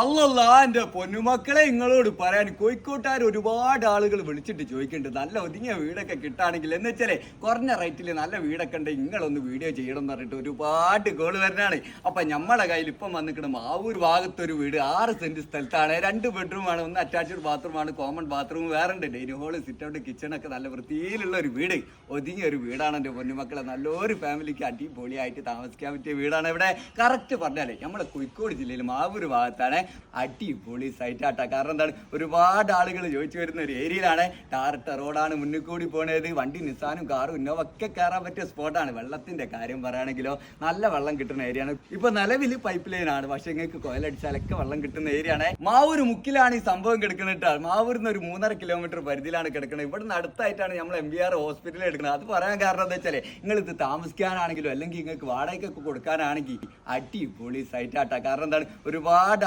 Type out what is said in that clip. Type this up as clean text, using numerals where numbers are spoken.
അല്ലല്ല എന്റെ പൊന്നുമക്കളെ നിങ്ങളോട് പറയാൻ കോഴിക്കോട്ടുകാർ ഒരുപാട് ആളുകൾ വിളിച്ചിട്ട് ചോദിക്കുന്നുണ്ട് നല്ല ഒതുങ്ങിയ വീടൊക്കെ കിട്ടുകയാണെങ്കിൽ എന്ന് വെച്ചാലേ കുറഞ്ഞ റേറ്റിൽ നല്ല വീടൊക്കെ ഉണ്ടെങ്കിൽ നിങ്ങളൊന്ന് വീഡിയോ ചെയ്യണം എന്ന് പറഞ്ഞിട്ട് ഒരുപാട് കോള് വരുന്നതാണ്. അപ്പൊ നമ്മളെ കയ്യിൽ ഇപ്പം വന്നിക്കണം മാവൂർ ഭാഗത്തൊരു വീട് 6 സെന്റ് സ്ഥലത്താണ്. 2 ബെഡ്റൂമാണ്, 1 അറ്റാച്ച്ഡ് ബാത്റൂമാണ്, കോമൺ ബാത്റൂം വേറെ ഉണ്ട്, ഡൈനിങ് ഹോള്, സിറ്റ് ഔട്ട്, കിച്ചണൊക്കെ നല്ല വൃത്തിയിലുള്ള ഒരു വീട്, ഒതുങ്ങിയ ഒരു വീടാണ് എൻ്റെ പൊന്നുമക്കളെ. നല്ലൊരു ഫാമിലിക്ക് അടിപൊളിയായിട്ട് താമസിക്കാൻ പറ്റിയ വീടാണ്. ഇവിടെ കറക്റ്റ് പറഞ്ഞാലേ നമ്മളെ കോഴിക്കോട് ജില്ലയിൽ മാവൂർ ഭാഗത്താണ്. അടിപൊളി സൈറ്റാട്ടാ. കാരണം എന്താണ്, ഒരുപാട് ആളുകൾ ചോദിച്ചു വരുന്ന ഒരു ഏരിയയിലാണ്. ടാറിട്ട റോഡാണ്, മുന്നിൽ കൂടി പോണത്. വണ്ടി നിസാനും കാറും ഇന്നോവ ഒക്കെ കയറാൻ പറ്റിയ സ്പോട്ടാണ്. വെള്ളത്തിന്റെ കാര്യം പറയുകയാണെങ്കിലോ നല്ല വെള്ളം കിട്ടുന്ന ഏരിയയാണ്. ഇപ്പൊ നിലവിൽ പൈപ്പ് ലൈൻ ആണ്, പക്ഷെ നിങ്ങൾക്ക് കോയിലടിച്ചാലൊക്കെ വെള്ളം കിട്ടുന്ന ഏരിയയാണ്. മാവൂർ മുക്കിലാണ് ഈ സംഭവം കിടക്കുന്നത്. മാവൂരിൽ നിന്ന് ഒരു 3.5 കിലോമീറ്റർ പരിധിയിലാണ് കിടക്കുന്നത്. ഇവിടുന്ന് അടുത്തായിട്ടാണ് നമ്മൾ MBR ഹോസ്പിറ്റലിൽ എടുക്കുന്നത്. അത് പറയാൻ കാരണം എന്താ വെച്ചാൽ നിങ്ങൾ ഇത് താമസിക്കാനാണെങ്കിലോ അല്ലെങ്കിൽ നിങ്ങൾക്ക് വാടകയ്ക്കൊക്കെ കൊടുക്കാനാണെങ്കിൽ അടിപൊളി സൈറ്റാട്ടാ. കാരണം എന്താണ്, ഒരുപാട്